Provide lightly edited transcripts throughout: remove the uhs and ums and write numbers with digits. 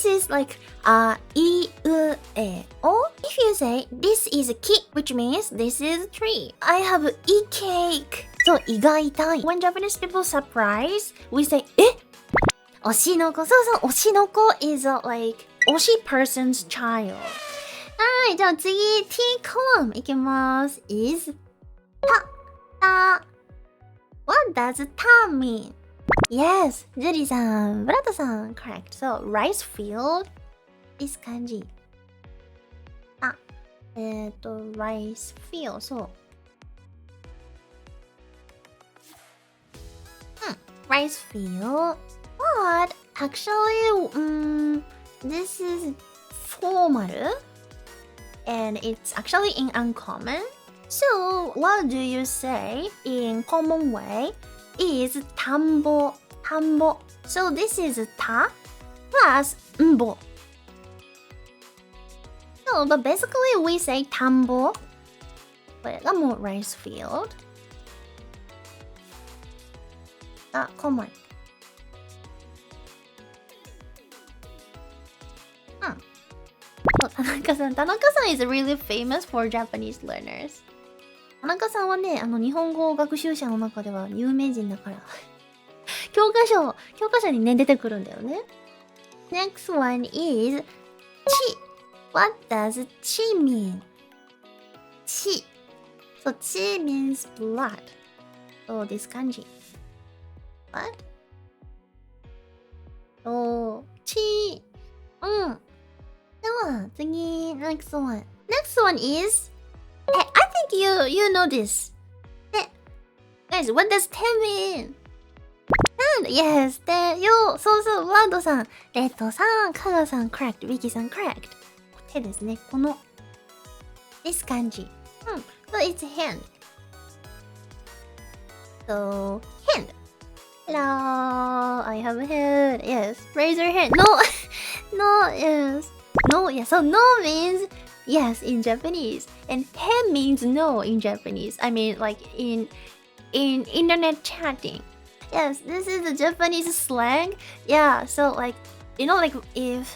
this is like I, U, E, O. If you say this is a ki, which means this is a tree. I have a cake. So, 胃が痛い. When Japanese people surprise, we say え推しの子。そうそう、推しの子 is like 推し person's child. はい、じゃあ次 T column いきます。is た。What does た mean? Yes, ジュリさん、ブラッドさん correct. So, rice field is 漢字。rice field そう。rice field. But actually, this is formal and it's actually in uncommon. So what do you say in common way is tambo. So this is ta plus mbo. So but basically we say tambo. Wait, one more rice field. Common. Tanaka san is really famous for Japanese learners. 田中さんはね、日本語学習者の中では有名人だから。教科書にね、出てくるんだよね。Next one is 血。What does 血 mean? 血。So 血 means blood. So this kanji. What? Oh, 血。では次 next one. Next one is I think you know this. Guys, what does 手 mean? And yes, 手よ。そうワードさん、レッドさん、カガさん correct、ビキさん correct。手ですね。この this 漢字。So it's hand. So hand. Hello, I have a hand. Yes, raise your hand. No, yes. No, yeah, so no means yes in Japanese. And he means no in Japanese. I mean, like in internet chatting. Yes, this is the Japanese slang. Yeah, so like, you know, like if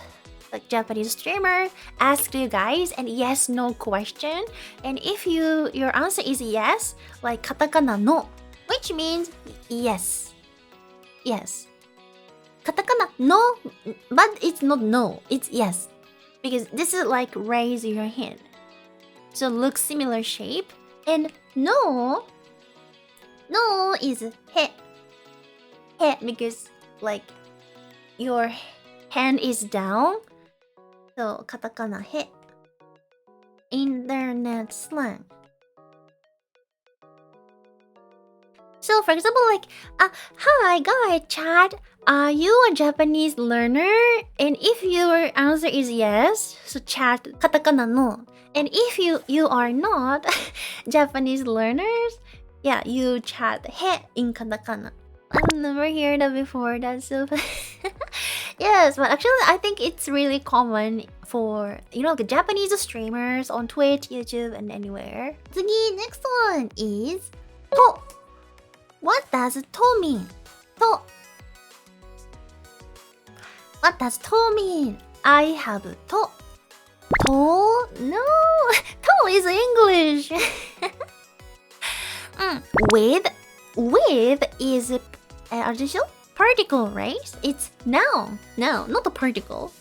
like Japanese streamer asks you guys and yes, no question. And if your answer is yes, like katakana no, which means yes. Yes. Katakana no, but it's not no, it's yes. Because this is like raise your hand. So look similar shape. And no is he. He because like your hand is down. So katakana he. Internet slang. So for example, like, hi guy chat, are you a Japanese learner? And if your answer is yes, so chat katakana no. And if you are not Japanese learners, yeah, you chat he in katakana. I've never heard that before. That's so yes, but actually I think it's really common for, you know, the Japanese streamers on Twitch, YouTube, and anywhere. Next one is to. What does to mean? To. What does to mean? I have to. To? No. To is English. With is addition particle, right? It's noun. Noun, not a particle.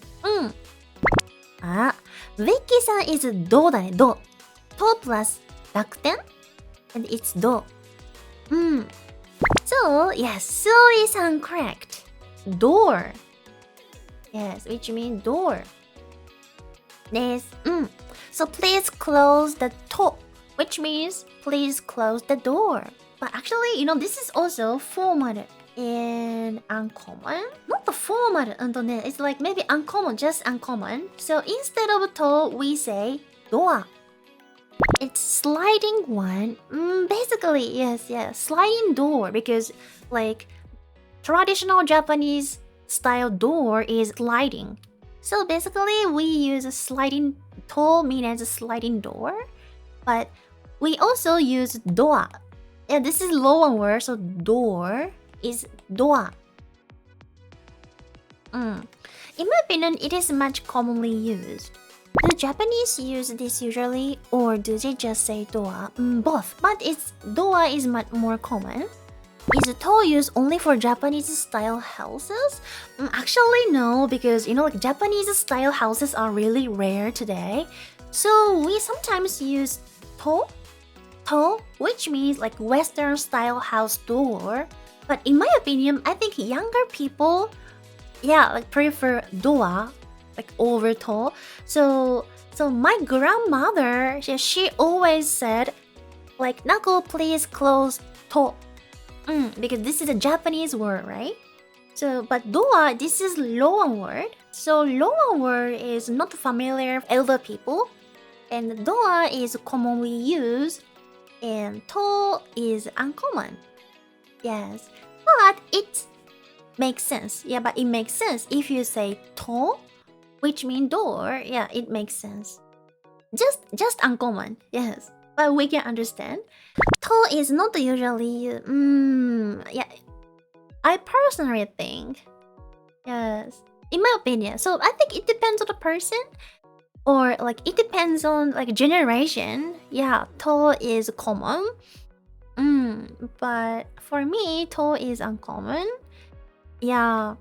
Vicky-san is どだね、ど。と plus 濁点 and it's ど。So, yes, Zoe-san correct. Door. Yes, which means door. Yes. So please close the to, which means please close the door. But actually, you know, this is also formal and uncommon. Not the formal, it's like maybe uncommon, just uncommon. So instead of to, we say door. It's sliding one. Basically, yes, sliding door because like traditional Japanese style door is sliding. So basically, we use a sliding to mean as a sliding door, but we also use doa. Yeah, this is lower word, so door is doa. in my opinion, it is much commonly used. Do Japanese use this usually, or do they just say doa? Both, but doa is much more common. Is to used only for Japanese style houses? Actually, no, because like Japanese style houses are really rare today. So we sometimes use to, which means like Western style house door. But in my opinion, I think younger people, like prefer doa, like over to. So my grandmother, she always said, like, Nako, please close to. Because this is a Japanese word, right? So, but doa, this is loan word. So loan word is not familiar for elder people, and doa is commonly used, and to is uncommon. Yes, but it makes sense. Yeah, but it makes sense if you say to, which means door. Yeah, it makes sense. Just uncommon. Yes, but we can understand. To is not usually. Yeah, I personally think. Yes, in my opinion. So I think it depends on the person, or like it depends on like generation. Yeah, to is common. But for me, to is uncommon. Yeah,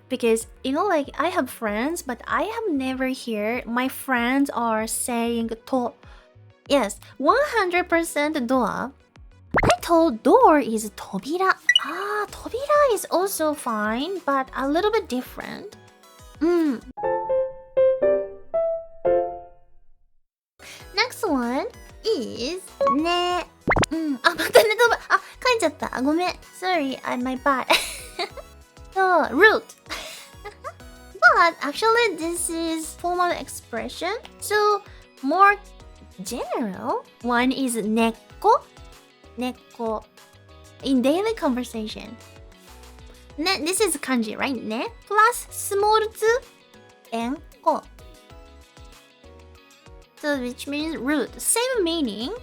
because like I have friends, but I have never heard my friends are saying to. Yes, 100% doa. I told door is tobira. Tobira is also fine, but a little bit different. Next one is ne. またね、書いちゃった。ごめん。Sorry, my bad. So, root. But actually, this is formal expression. So, more general one is neko. Neko. In daily conversation. This is kanji, right? Ne plus small tsu and ko. So, which means root. Same meaning,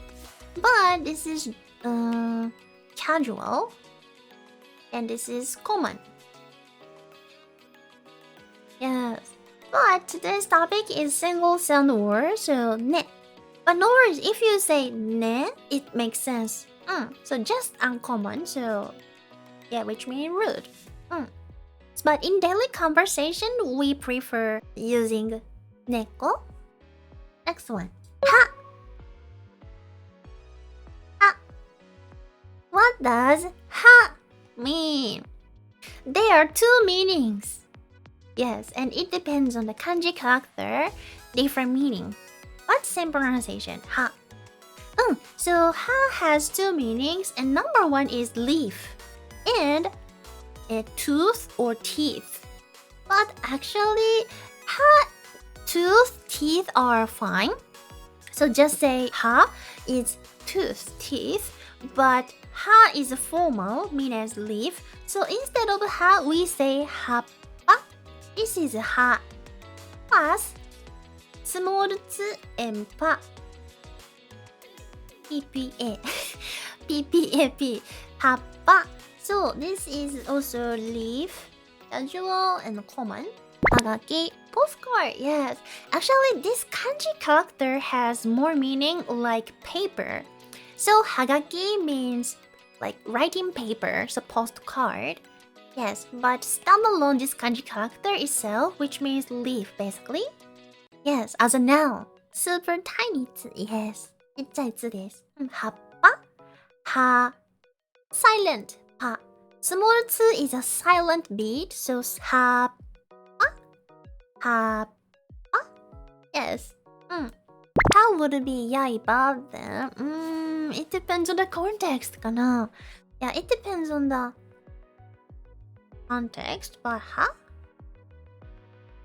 but this is casual, and this is common. Yes, but today's topic is single sound word, so ne. But no worries, if you say ne, it makes sense. So just uncommon, so yeah, which means rude. But in daily conversation, we prefer using neko. Next one. Ha. Ha. What does ha mean? There are two meanings. Yes, and it depends on the kanji character, different meaning. But same pronunciation, ha. So ha has two meanings, and number one is leaf and a tooth or teeth. But actually, ha, tooth, teeth are fine. So just say ha is tooth, teeth, but ha is formal, meaning as leaf. So instead of ha, we say happa. This is ha plus small tsu and pa. PPA. PPAP. Happa. So this is also leaf, casual and common. Hagaki, postcard, yes. Actually, this kanji character has more meaning like paper. So hagaki means like writing paper, so postcard. Yes, but standalone this kanji character itself, which means leaf basically. Yes, as a noun. Super tiny 字, yes. ちっちゃい字です。葉っぱ ha. Silent ぱ Small 字 is a silent beat, so 葉っぱ 葉っぱ Yes. How would it be 刃 then? It depends on the context かな Yeah, it depends on the context, but は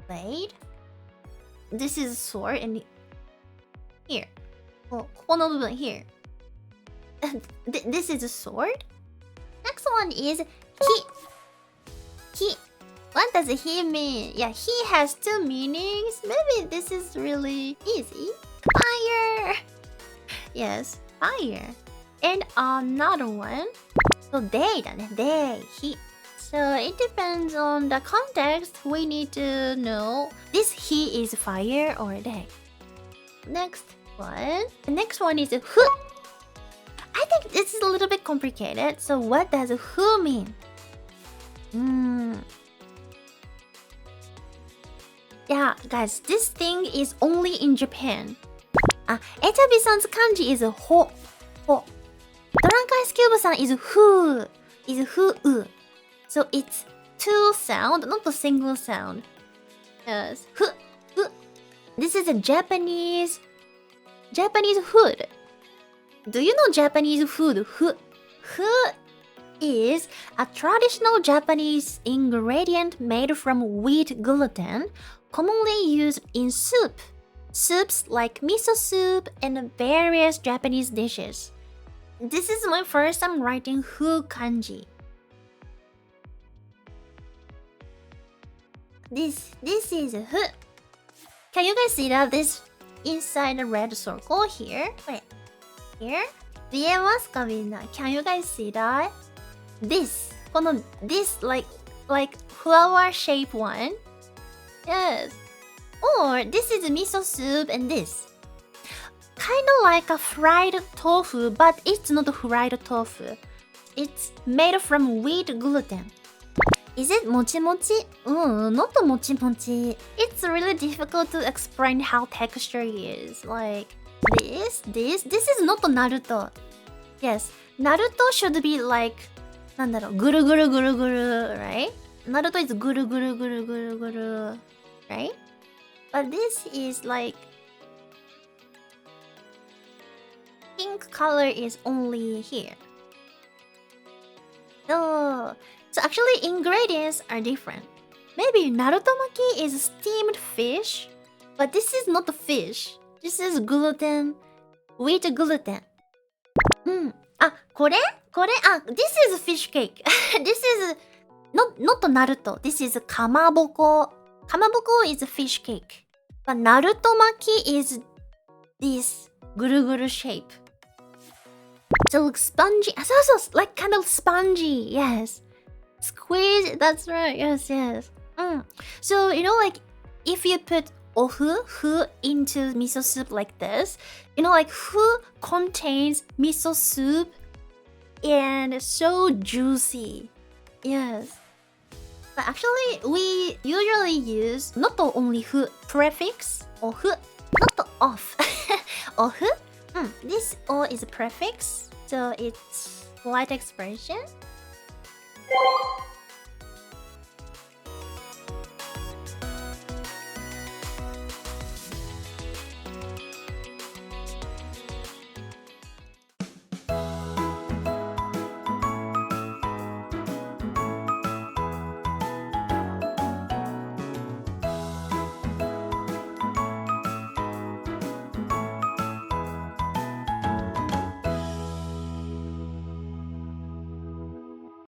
Blade. This is sword and here. ここの部分 here. This is a sword. Next one is 火. What does he mean? Yeah, he has two meanings. Maybe this is really easy. Fire. Yes, fire. And another one. So day だね. Day. 火. So it depends on the context. We need to know this he is fire or day. Next one. The next one is who. I think this is a little bit complicated. So what does who mean? Yeah, guys, this thing is only in Japan. Echabi-san's kanji is ho. Drunk Ice Cube-san is who. So it's two sound, not a single sound. Yes, hu. This is a Japanese food. Do you know Japanese food? Hu is a traditional Japanese ingredient made from wheat gluten, commonly used in soups like miso soup and various Japanese dishes. This is my first time writing who kanji. This is who. Can you guys see that? This inside the red circle here. Wait, here. 見えますかみんな? Can you guys see that? This like flower shape one. Yes. Or this is miso soup and this. Kind of like a fried tofu, but it's not fried tofu. It's made from wheat gluten. Is it mochi mochi? Not mochi mochi. It's really difficult to explain how texture is. Like this is not Naruto. Yes, Naruto should be like なんだろう、ぐるぐるぐるぐる, right? Naruto is ぐるぐるぐるぐるぐる, right? But this is like pink color is only here. Oh, so actually ingredients are different. Maybe narutomaki is steamed fish, but this is not a fish. This is gluten, wheat gluten. これ? This is fish cake. This is not Naruto. This is kamaboko. Kamaboko is a fish cake. But narutomaki is this guru shape. So looks spongy. So like kind of spongy. Yes. Squeeze. That's right. Yes. So you know, like if you put fu into miso soup like this, you know, like fu contains miso soup and so juicy. Yes. But actually, we usually use not only fu prefix or fu, not off. Or fu. This o is a prefix, so it's polite expression.